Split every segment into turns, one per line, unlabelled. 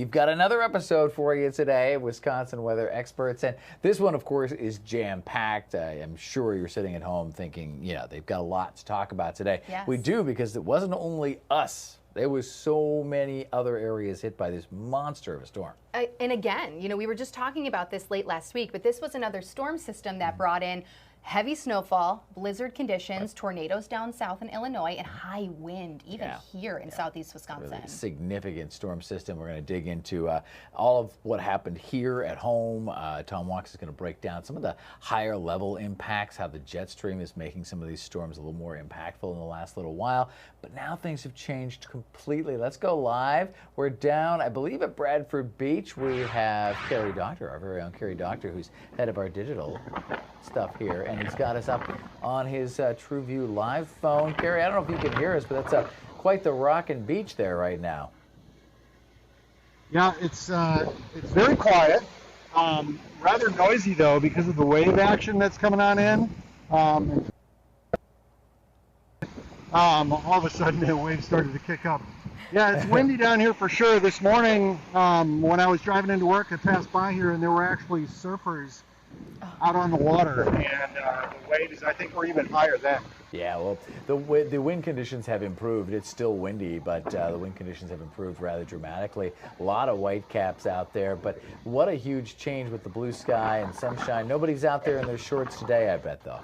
we've got another episode for you today, Wisconsin weather experts. And this one, of course, is jam-packed. I am sure you're sitting at home thinking, yeah, they've got a lot to talk about today.
Yes.
We do, because it wasn't only us. There was so many other areas hit by this monster of a storm.
And again, you know, we were just talking about this late last week, but this was another storm system that brought in heavy snowfall, blizzard conditions, tornadoes down south in Illinois, and high wind even here in southeast Wisconsin.
Really significant storm system. We're going to dig into all of what happened here at home. Tom Walks is going to break down some of the higher level impacts, how the jet stream is making some of these storms a little more impactful in the last little while. But now things have changed completely. Let's go live. We're down, I believe, at Bradford Beach. We have Carrie Doctor, our very own Carrie Doctor, who's head of our digital stuff here, and he's got us up on his TrueView live phone. Carrie, I don't know if you can hear us, but that's quite the rockin' beach there right now.
Yeah, it's very quiet. Rather noisy though because of the wave action that's coming on in. All of a sudden the wave started to kick up. Yeah, it's windy down here for sure. This morning when I was driving into work, I passed by here and there were actually surfers out on the water, and the waves, I think, were even higher then.
Yeah, well, the wind conditions have improved. It's still windy, but the wind conditions have improved rather dramatically. A lot of white caps out there, but what a huge change with the blue sky and sunshine. Nobody's out there in their shorts today, I bet, though.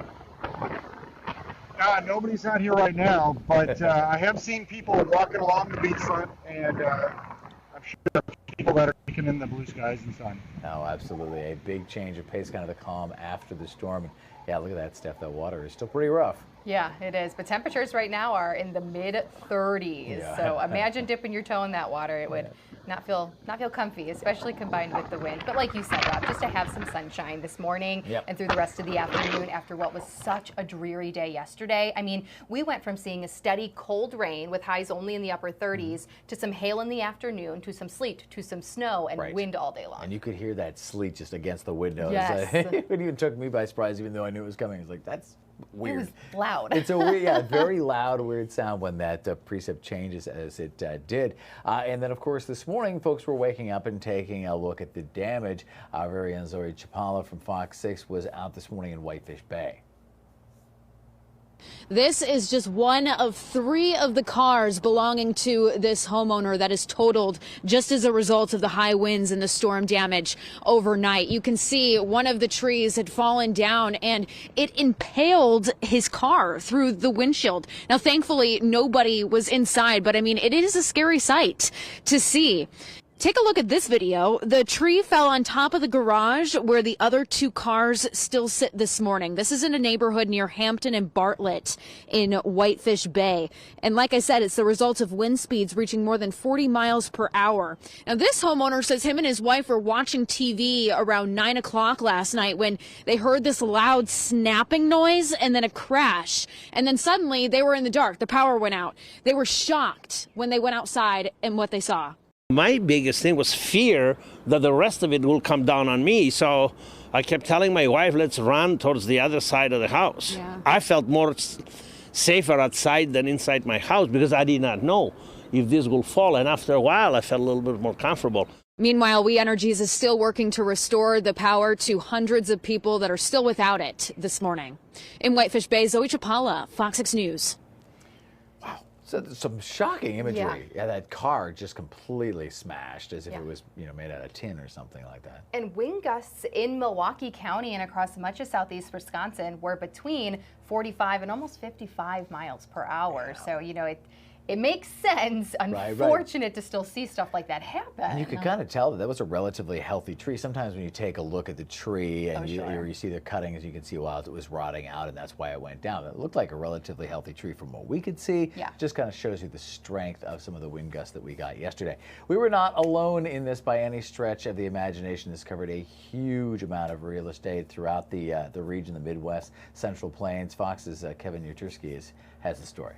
Nobody's out here right now, but I have seen people walking along the beachfront, and I'm sure people that are taking in the blue skies and sun.
Oh, absolutely. A big change of pace, kind of the calm after the storm. And yeah, look at that stuff. That water is still pretty rough.
Yeah, it is. But temperatures right now are in the mid-30s.
Yeah.
So imagine dipping your toe in that water. It would not feel comfy, especially combined with the wind. But like you said, Rob, just to have some sunshine this morning and through the rest of the afternoon after what was such a dreary day yesterday. I mean, we went from seeing a steady cold rain with highs only in the upper 30s to some hail in the afternoon, to some sleet, to some snow and wind all day long.
And you could hear that sleet just against the windows.
Yes.
It even took me by surprise, even though I knew it was coming. It's like, that's weird.
It was loud.
It's a weird, very loud, weird sound when that precip changes as it did. And then, of course, this morning, folks were waking up and taking a look at the damage. Our very own Zoe Chapala from Fox 6 was out this morning in Whitefish Bay.
This is just one of 3 of the cars belonging to this homeowner that is totaled just as a result of the high winds and the storm damage overnight. You can see one of the trees had fallen down and it impaled his car through the windshield. Now, thankfully, nobody was inside, but I mean, it is a scary sight to see. Take a look at this video. The tree fell on top of the garage where the other 2 cars still sit this morning. This is in a neighborhood near Hampton and Bartlett in Whitefish Bay. And like I said, it's the result of wind speeds reaching more than 40 miles per hour. Now, this homeowner says him and his wife were watching TV around 9 o'clock last night when they heard this loud snapping noise and then a crash. And then suddenly they were in the dark. The power went out. They were shocked when they went outside and what they saw.
My biggest thing was fear that the rest of it will come down on me. So I kept telling my wife, let's run towards the other side of the house.
Yeah.
I felt more safer outside than inside my house because I did not know if this will fall. And after a while, I felt a little bit more comfortable.
Meanwhile, We Energies is still working to restore the power to hundreds of people that are still without it this morning. In Whitefish Bay, Zoe Chapala, Fox 6 News.
So some shocking imagery. Yeah, that car just completely smashed as if it was, made out of tin or something like that.
And wind gusts in Milwaukee County and across much of southeast Wisconsin were between 45 and almost 55 miles per hour. Yeah. So, it makes sense. Unfortunate to still see stuff like that happen.
And you could kind of tell that was a relatively healthy tree. Sometimes when you take a look at the tree and you see the cuttings, you can see, wow, it was rotting out and that's why it went down. It looked like a relatively healthy tree from what we could see.
Yeah.
Just kind of shows you the strength of some of the wind gusts that we got yesterday. We were not alone in this by any stretch of the imagination. This covered a huge amount of real estate throughout the region, the Midwest, Central Plains. Fox's Kevin Yuturski has the story.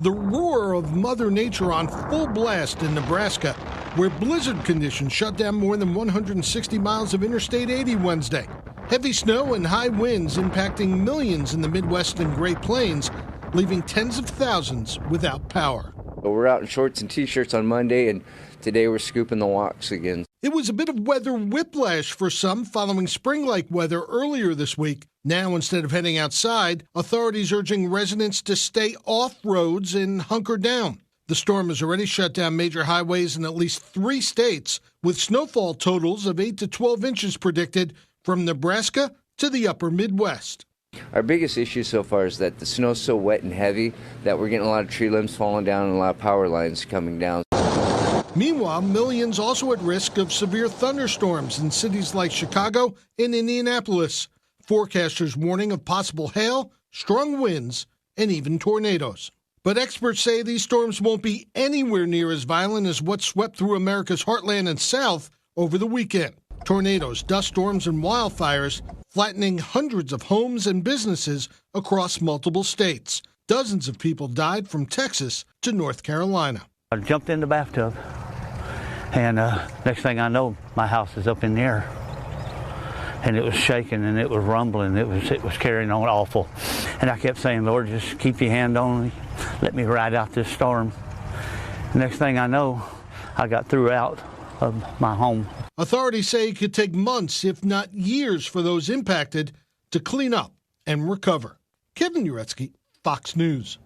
The roar of Mother Nature on full blast in Nebraska, where blizzard conditions shut down more than 160 miles of Interstate 80 Wednesday. Heavy snow and high winds impacting millions in the Midwest and Great Plains, leaving tens of thousands without power.
We're out in shorts and t-shirts on Monday, and today we're scooping the walks again.
It was a bit of weather whiplash for some following spring-like weather earlier this week. Now, instead of heading outside, authorities urging residents to stay off roads and hunker down. The storm has already shut down major highways in at least 3 states, with snowfall totals of 8 to 12 inches predicted from Nebraska to the upper Midwest.
Our biggest issue so far is that the snow's so wet and heavy that we're getting a lot of tree limbs falling down and a lot of power lines coming down.
Meanwhile, millions also at risk of severe thunderstorms in cities like Chicago and Indianapolis. Forecasters warning of possible hail, strong winds, and even tornadoes. But experts say these storms won't be anywhere near as violent as what swept through America's heartland and south over the weekend. Tornadoes, dust storms, and wildfires flattening hundreds of homes and businesses across multiple states. Dozens of people died from Texas to North Carolina.
I jumped in the bathtub, and next thing I know, my house is up in the air. And it was shaking, and it was rumbling. It was carrying on awful. And I kept saying, Lord, just keep your hand on me. Let me ride out this storm. Next thing I know, I got through out of my home.
Authorities say it could take months, if not years, for those impacted to clean up and recover. Kevin Uretsky, Fox News.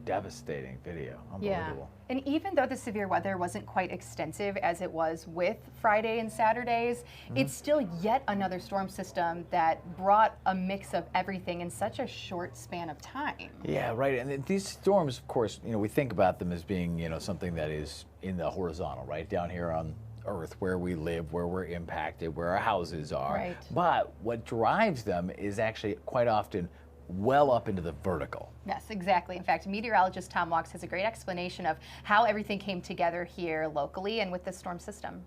Devastating video. Unbelievable.
Yeah. And even though the severe weather wasn't quite extensive as it was with Friday and Saturdays, it's still yet another storm system that brought a mix of everything in such a short span of time.
Yeah, right. And these storms, of course, we think about them as being, something that is in the horizontal, right down here on Earth, where we live, where we're impacted, where our houses are.
Right.
But what drives them is actually quite often well up into the vertical.
Yes, exactly. In fact, meteorologist Tom Walks has a great explanation of how everything came together here locally and with the storm system.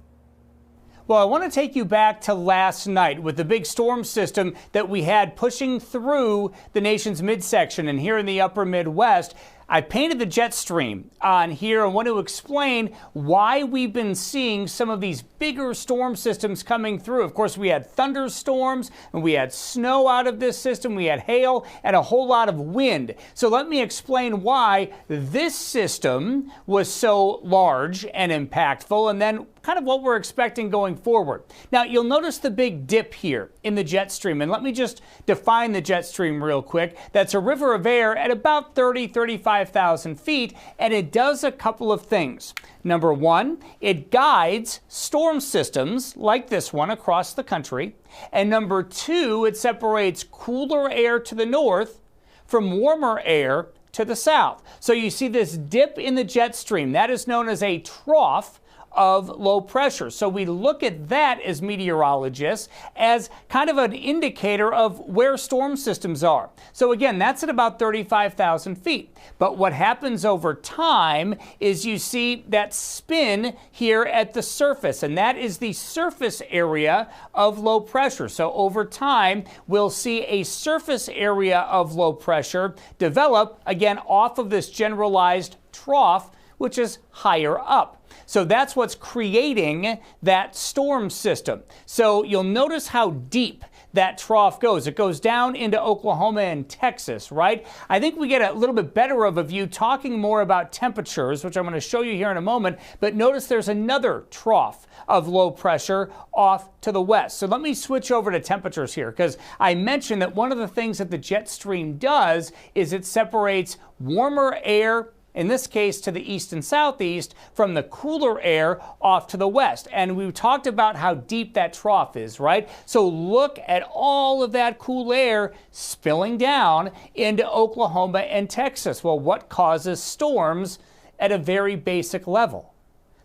Well, I want to take you back to last night with the big storm system that we had pushing through the nation's midsection and here in the upper Midwest. I painted the jet stream on here and want to explain why we've been seeing some of these bigger storm systems coming through. Of course, we had thunderstorms and we had snow out of this system. We had hail and a whole lot of wind. So let me explain why this system was so large and impactful, and then kind of what we're expecting going forward. Now, you'll notice the big dip here in the jet stream, and let me just define the jet stream real quick. That's a river of air at about 35,000 feet, and it does a couple of things. Number one, it guides storm systems like this one across the country. And number two, it separates cooler air to the north from warmer air to the south. So you see this dip in the jet stream. That is known as a trough of low pressure. So we look at that as meteorologists as kind of an indicator of where storm systems are. So again, that's at about 35,000 feet. But what happens over time is you see that spin here at the surface, and that is the surface area of low pressure. So over time, we'll see a surface area of low pressure develop, again, off of this generalized trough, which is higher up. So that's what's creating that storm system. So you'll notice how deep that trough goes. It goes down into Oklahoma and Texas, right? I think we get a little bit better of a view talking more about temperatures, which I'm going to show you here in a moment. But notice there's another trough of low pressure off to the west. So let me switch over to temperatures here, because I mentioned that one of the things that the jet stream does is it separates warmer air, in this case to the east and southeast, from the cooler air off to the west. And we talked about how deep that trough is, right? So look at all of that cool air spilling down into Oklahoma and Texas. Well, what causes storms at a very basic level?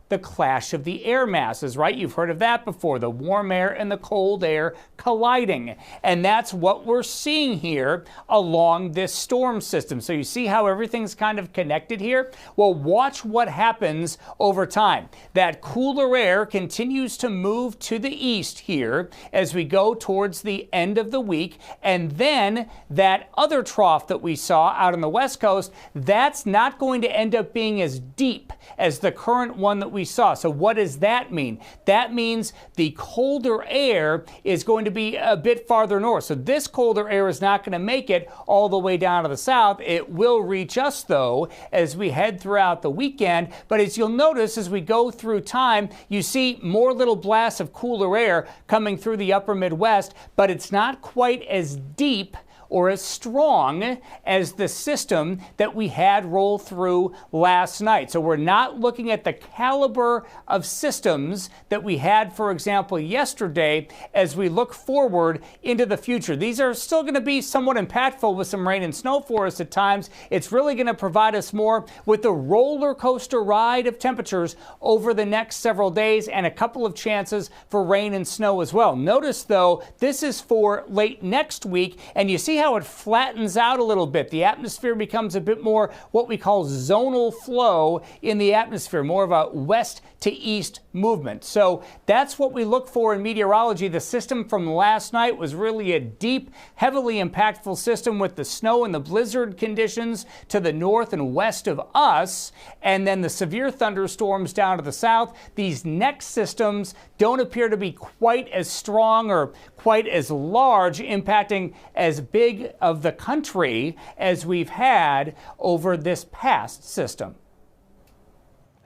The clash of the air masses, right? You've heard of that before, the warm air and the cold air colliding. And that's what we're seeing here along this storm system. So you see how everything's kind of connected here? Well, watch what happens over time. That cooler air continues to move to the east here as we go towards the end of the week. And then that other trough that we saw out on the west coast, that's not going to end up being as deep as the current one that we we saw. So what does that mean? That means the colder air is going to be a bit farther north. So this colder air is not going to make it all the way down to the south. It will reach us, though, as we head throughout the weekend. But as you'll notice, as we go through time, you see more little blasts of cooler air coming through the upper Midwest, but it's not quite as deep or as strong as the system that we had roll through last night. So we're not looking at the caliber of systems that we had, for example, yesterday as we look forward into the future. These are still going to be somewhat impactful with some rain and snow for us at times. It's really going to provide us more with the roller coaster ride of temperatures over the next several days and a couple of chances for rain and snow as well. Notice, though, this is for late next week, and you see how it flattens out a little bit. The atmosphere becomes a bit more what we call zonal flow in the atmosphere, more of a west to east movement. So that's what we look for in meteorology. The system from last night was really a deep, heavily impactful system with the snow and the blizzard conditions to the north and west of us, and then the severe thunderstorms down to the south. These next systems don't appear to be quite as strong or quite as large, impacting as big of the country as we've had over this past system.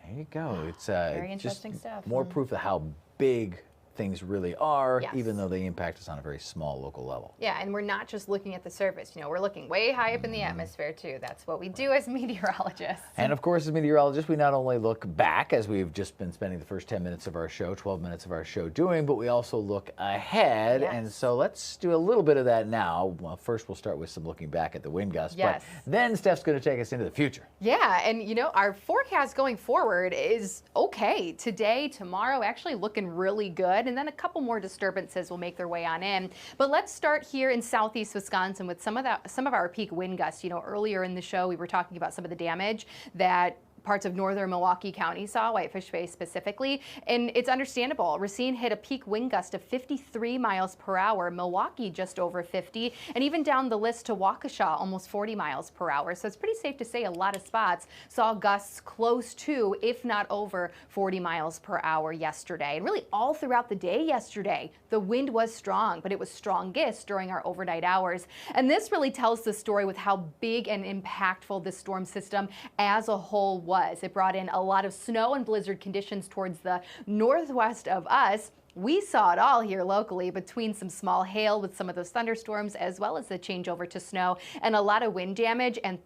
There you go. It's
very interesting stuff.
More proof of how big things really are,
Yes.
even though they impact us on a very small local level.
Yeah, and we're not just looking at the surface. You know, we're looking way high up in the atmosphere, too. That's what we do as meteorologists.
And of course, as meteorologists, we not only look back, as we've just been spending the first 10 minutes of our show, 12 minutes of our show doing, but we also look ahead.
Yes.
And so let's do a little bit of that now. Well, first, we'll start with some looking back at the wind gusts.
Yes.
But then Steph's going to take us into the future.
Yeah, and you know, our forecast going forward is okay. Today, tomorrow, actually looking really good. And then a couple more disturbances will make their way on in. But let's start here in southeast Wisconsin with some of our peak wind gusts. You know, earlier in the show, we were talking about some of the damage that parts of northern Milwaukee County saw, Whitefish Bay specifically, and it's understandable. Racine hit a peak wind gust of 53 miles per hour, Milwaukee just over 50, and even down the list to Waukesha, almost 40 miles per hour. So it's pretty safe to say a lot of spots saw gusts close to, if not over, 40 miles per hour yesterday. And really all throughout the day yesterday, the wind was strong, but it was strongest during our overnight hours. And this really tells the story with how big and impactful this storm system as a whole was. It brought in a lot of snow and blizzard conditions towards the northwest of us. We saw it all here locally between some small hail with some of those thunderstorms, as well as the changeover to snow and a lot of wind damage and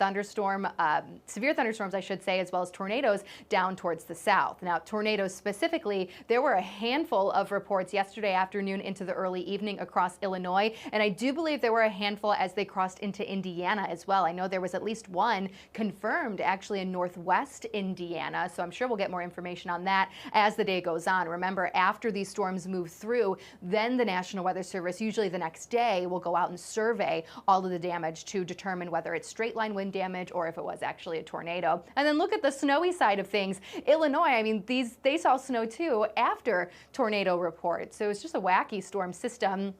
severe thunderstorms, I should say, as well as tornadoes down towards the south. Now, tornadoes specifically, there were a handful of reports yesterday afternoon into the early evening across Illinois, and I do believe there were a handful as they crossed into Indiana as well. I know there was at least one confirmed actually in northwest Indiana, so I'm sure we'll get more information on that as the day goes on. Remember, after these storms move through, then the National Weather Service, usually the next day, will go out and survey all of the damage to determine whether it's straight line wind damage or if it was actually a tornado. And then look at the snowy side of things. Illinois, I mean, they saw snow too after tornado reports. So it's just a wacky storm system.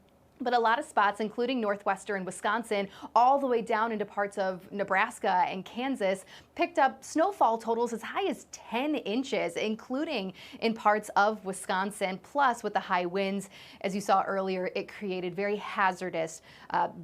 But a lot of spots, including northwestern Wisconsin, all the way down into parts of Nebraska and Kansas, picked up snowfall totals as high as 10 inches, including in parts of Wisconsin. Plus, with the high winds, as you saw earlier, it created very hazardous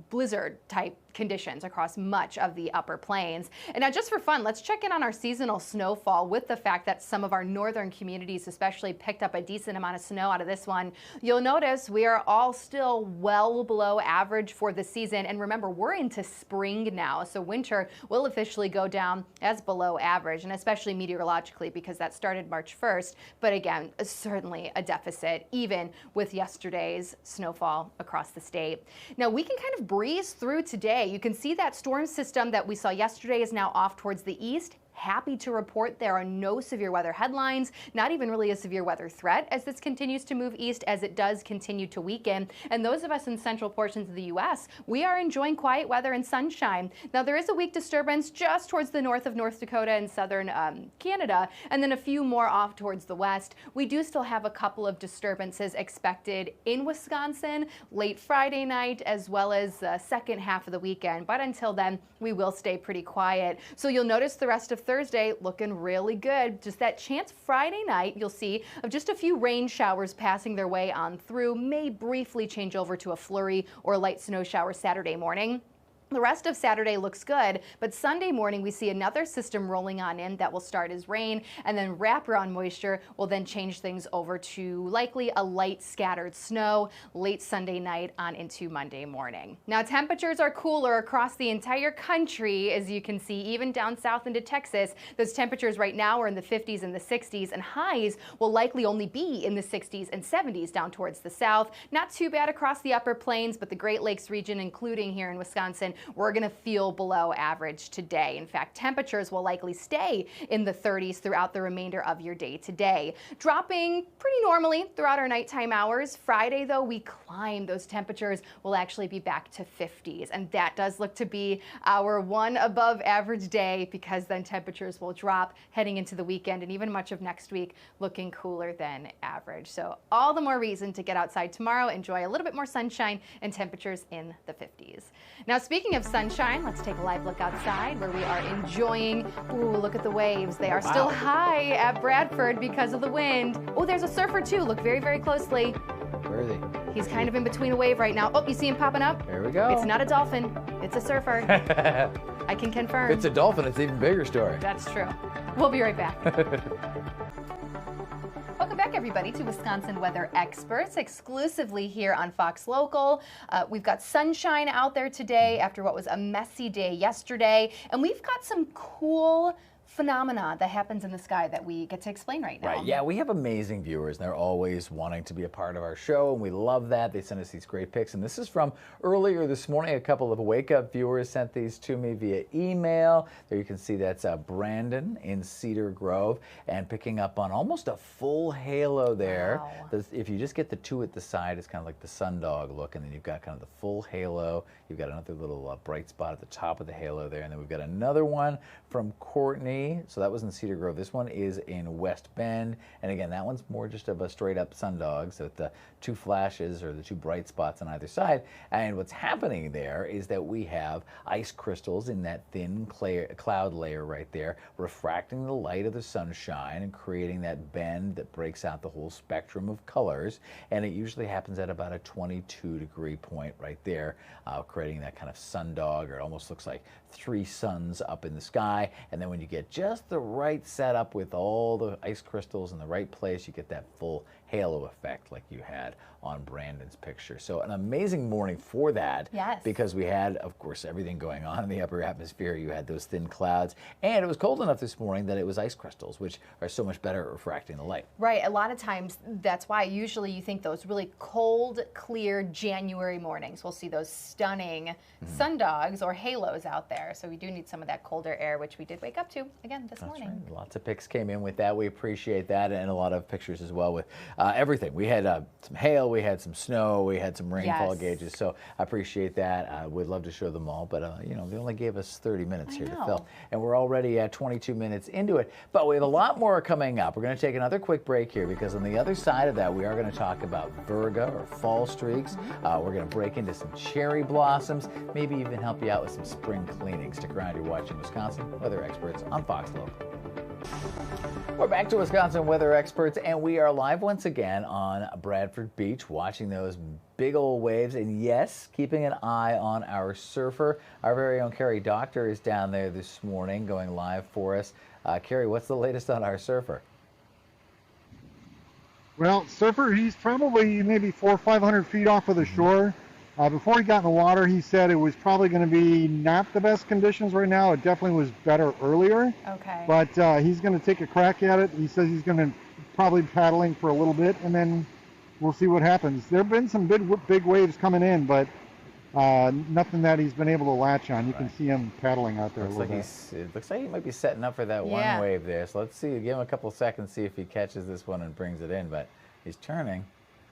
blizzard-type conditions across much of the upper plains. And now, just for fun, let's check in on our seasonal snowfall with the fact that some of our northern communities especially picked up a decent amount of snow out of this one. You'll notice we are all still well below average for the season. And remember, we're into spring now, so winter will officially go down as below average, and especially meteorologically because that started March 1st. But again, certainly a deficit, even with yesterday's snowfall across the state. Now, we can kind of breeze through today. You can see that storm system that we saw yesterday is now off towards the east. Happy to report there are no severe weather headlines, not even really a severe weather threat as this continues to move east as it does continue to weaken. And those of us in central portions of the U.S., we are enjoying quiet weather and sunshine. Now, there is a weak disturbance just towards the north of North Dakota and southern Canada, and then a few more off towards the west. We do still have a couple of disturbances expected in Wisconsin late Friday night as well as the second half of the weekend. But until then, we will stay pretty quiet. So you'll notice the rest of Thursday looking really good. Just that chance Friday night you'll see of just a few rain showers passing their way on through, may briefly change over to a flurry or a light snow shower Saturday morning. The rest of Saturday looks good, but Sunday morning we see another system rolling on in that will start as rain, and then wraparound moisture will then change things over to likely a light scattered snow late Sunday night on into Monday morning. Now temperatures are cooler across the entire country, as you can see, even down south into Texas. Those temperatures right now are in the 50s and the 60s, and highs will likely only be in the 60s and 70s down towards the south. Not too bad across the upper plains, but the Great Lakes region, including here in Wisconsin, we're going to feel below average today. In fact, temperatures will likely stay in the 30s throughout the remainder of your day today, dropping pretty normally throughout our nighttime hours. Friday, though, we climb. Those temperatures will actually be back to 50s, and that does look to be our one above average day, because then temperatures will drop heading into the weekend, and even much of next week looking cooler than average. So all the more reason to get outside tomorrow, enjoy a little bit more sunshine, and temperatures in the 50s. Now, speaking of sunshine, let's take a live look outside where we are enjoying, ooh, look at the waves. They are still high at Bradford because of the wind. Oh, there's a surfer too. Look very, very closely.
Where is he?
He's kind of in between a wave right now. Oh, you see him popping up?
There we go.
It's not a dolphin. It's a surfer. I can confirm.
If it's a dolphin, it's an even bigger story.
That's true. We'll be right back. Welcome back, everybody, to Wisconsin Weather Experts, exclusively here on Fox Local. We've got sunshine out there today after what was a messy day yesterday, and we've got some cool phenomena that happens in the sky that we get to explain right now.
Right, yeah, we have amazing viewers, and they're always wanting to be a part of our show, and we love that. They send us these great pics, and this is from earlier this morning. A couple of Wake Up viewers sent these to me via email. There you can see that's Brandon in Cedar Grove, and picking up on almost a full halo there.
Wow.
If you just get the two at the side, it's kind of like the sundog look, and then you've got kind of the full halo. You've got another little bright spot at the top of the halo there, and then we've got another one from Courtney. So that was in Cedar Grove. This one is in West Bend, and again, that one's more just of a straight up sundog, so the two flashes or the two bright spots on either side. And what's happening there is that we have ice crystals in that thin cloud layer right there, refracting the light of the sunshine and creating that bend that breaks out the whole spectrum of colors. And it usually happens at about a 22-degree point right there, creating that kind of sundog, or it almost looks like three suns up in the sky. And then when you get just the right setup with all the ice crystals in the right place, you get that full halo effect like you had on Brandon's picture. So an amazing morning for that.
Yes.
Because we had, of course, everything going on in the upper atmosphere. You had those thin clouds, and it was cold enough this morning that it was ice crystals, which are so much better at refracting the light.
Right. A lot of times, that's why usually you think those really cold, clear January mornings, we'll see those stunning sundogs or halos out there. So we do need some of that colder air, which we did wake up to again this morning.
Right. Lots of pics came in with that. We appreciate that, and a lot of pictures as well with everything. We had some hail, we had some snow, we had some rainfall gauges. So I appreciate that. We'd love to show them all, but you know, they only gave us 30 minutes here to film, and we're already at 22 minutes into it. But we have a lot more coming up. We're going to take another quick break here, because on the other side of that, we are going to talk about virga or fall streaks. We're going to break into some cherry blossoms, maybe even help you out with some spring cleaning. Stick around. You're watching Wisconsin Weather Experts on Fox Local. We're back to Wisconsin Weather Experts, and we are live once again on Bradford Beach, watching those big old waves, and yes, keeping an eye on our surfer. Our very own Carrie Doctor is down there this morning going live for us. Carrie, what's the latest on our surfer?
Well, surfer, he's probably maybe 400 or 500 feet off of the shore. Before he got in the water, he said it was probably going to be not the best conditions right now. It definitely was better earlier.
Okay.
But he's going to take a crack at it. He says he's going to probably be paddling for a little bit, and then we'll see what happens. There have been some big waves coming in, but nothing that he's been able to latch on. You can see him paddling out there a little bit.
It looks like he might be setting up for that one wave there. So let's see. Give him a couple seconds, see if he catches this one and brings it in. But he's turning.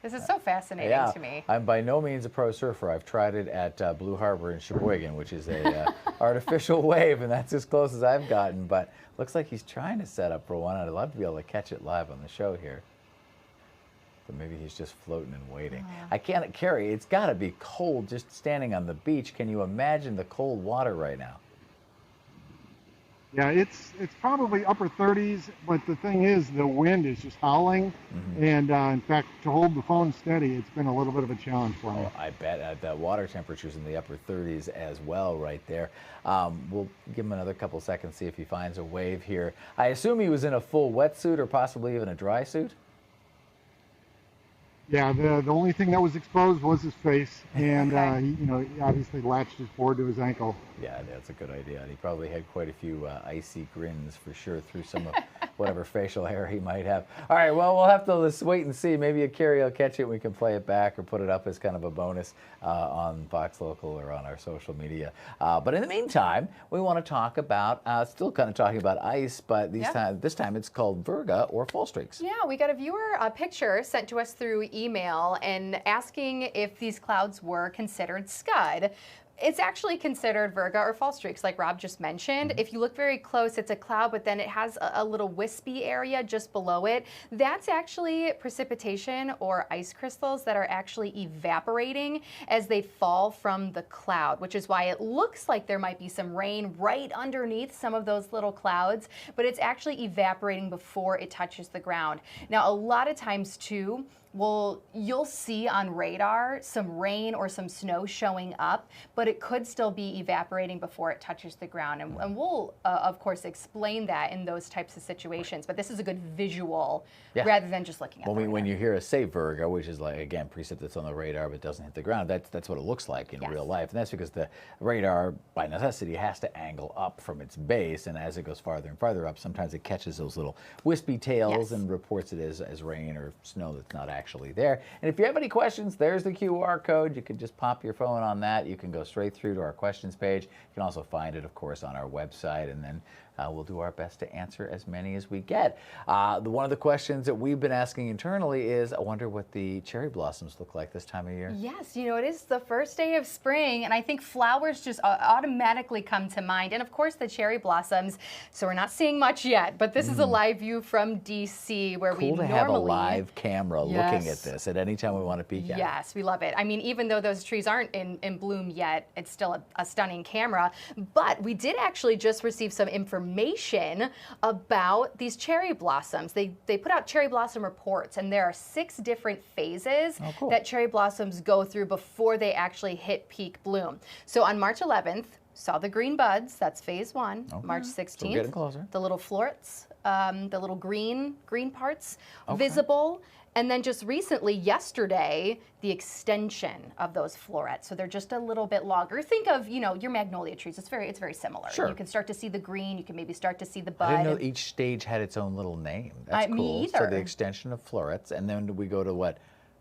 This is so fascinating to me.
I'm by no means a pro surfer. I've tried it at Blue Harbor in Sheboygan, which is a artificial wave, and that's as close as I've gotten. But looks like he's trying to set up for one. I'd love to be able to catch it live on the show here. But maybe he's just floating and waiting. I can't, Carrie, it's got to be cold just standing on the beach. Can you imagine the cold water right now?
Yeah, it's probably upper 30s, but the thing is, the wind is just howling, and in fact, to hold the phone steady, it's been a little bit of a challenge for me.
Oh, I bet the water temperature's in the upper 30s as well right there. We'll give him another couple seconds, see if he finds a wave here. I assume he was in a full wetsuit or possibly even a dry suit?
Yeah, the only thing that was exposed was his face, and he obviously latched his board to his ankle.
Yeah, that's a good idea. And he probably had quite a few icy grins for sure through some of whatever facial hair he might have. All right, well, we'll have to just wait and see. Maybe Carrie will catch it and we can play it back or put it up as kind of a bonus on Fox Local or on our social media. But in the meantime, we want to talk about, still kind of talking about ice, but this time it's called virga or fall streaks.
Yeah, we got a viewer picture sent to us through email and asking if these clouds were considered scud. It's actually considered virga or fall streaks, like Rob just mentioned. If you look very close, it's a cloud, but then it has a little wispy area just below it. That's actually precipitation or ice crystals that are actually evaporating as they fall from the cloud, which is why it looks like there might be some rain right underneath some of those little clouds, but it's actually evaporating before it touches the ground. Now, a lot of times, too, you'll see on radar some rain or some snow showing up, but it could still be evaporating before it touches the ground. And we'll, of course, explain that in those types of situations. But this is a good visual rather than just looking at it.
When you hear us say virga, which is like, again, precip that's on the radar but doesn't hit the ground, that's what it looks like in real life. And that's because the radar, by necessity, has to angle up from its base. And as it goes farther and farther up, sometimes it catches those little wispy tails and reports it as rain or snow that's not actually there. And if you have any questions, there's the QR code. You can just pop your phone on that. You can go straight through to our questions page. You can also find it, of course, on our website, and then we'll do our best to answer as many as we get. One of the questions that we've been asking internally is, I wonder what the cherry blossoms look like this time of year.
Yes, it is the first day of spring, and I think flowers just automatically come to mind. And of course, the cherry blossoms. So we're not seeing much yet, but this is a live view from DC where we normally
have a live camera looking at this at any time we want to peek at it.
Yes, we love it. I mean, even though those trees aren't in bloom yet, it's still a stunning camera. But we did actually just receive some information about these cherry blossoms. They put out cherry blossom reports, and there are 6 different phases that cherry blossoms go through before they actually hit peak bloom. So on March 11th, saw the green buds. That's phase 1. March 16th,
so we're getting closer.
The little florets, the little green parts visible. And then just recently, yesterday, the extension of those florets. So they're just a little bit longer. Think of, your magnolia trees. It's very similar.
Sure.
You can start to see the green. You can maybe start to see the bud.
I didn't know each stage had its own little name. That's cool.
Me either.
So the extension of florets, and then we go to what?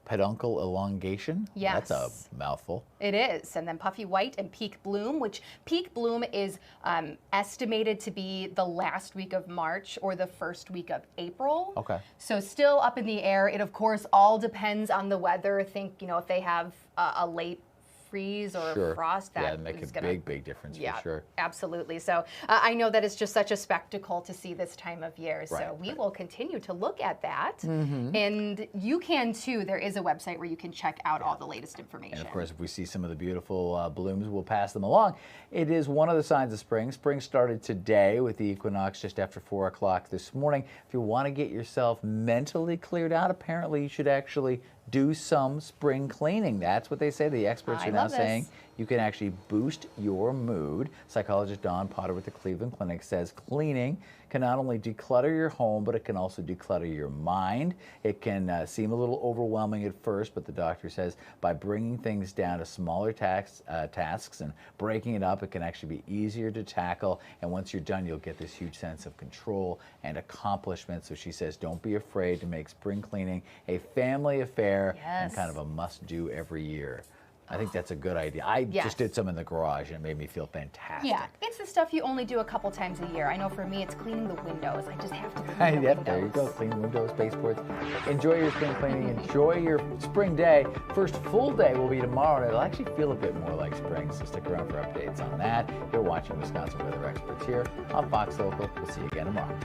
Peduncle elongation?
Yes.
That's a mouthful.
It is. And then puffy white and peak bloom, which peak bloom is estimated to be the last week of March or the first week of April.
Okay.
So still up in the air. It, of course, all depends on the weather. Think, if they have a late freeze or frost, that
make
is
a big difference for sure.
Absolutely. So I know that it's just such a spectacle to see this time of year. So we will continue to look at that. And you can too. There is a website where you can check out all the latest information.
And of course, if we see some of the beautiful blooms, we'll pass them along. It is one of the signs of spring. Spring started today with the equinox just after 4 o'clock this morning. If you want to get yourself mentally cleared out, apparently you should actually do some spring cleaning. That's what they say. The experts are now saying you can actually boost your mood. Psychologist Dawn Potter with the Cleveland Clinic says cleaning can not only declutter your home, but it can also declutter your mind. It can seem a little overwhelming at first, but the doctor says by bringing things down to smaller tasks and breaking it up, it can actually be easier to tackle. And once you're done, you'll get this huge sense of control and accomplishment. So she says, don't be afraid to make spring cleaning a family affair and kind of a must-do every year. I think that's a good idea. I just did some in the garage and it made me feel fantastic.
Yeah, it's the stuff you only do a couple times a year. I know for me it's cleaning the windows. I just have to clean the windows.
There you go, clean the windows, baseboards. Enjoy your spring cleaning, enjoy your spring day. First full day will be tomorrow and it'll actually feel a bit more like spring, so stick around for updates on that. You're watching Wisconsin Weather Experts here on Fox Local. We'll see you again tomorrow.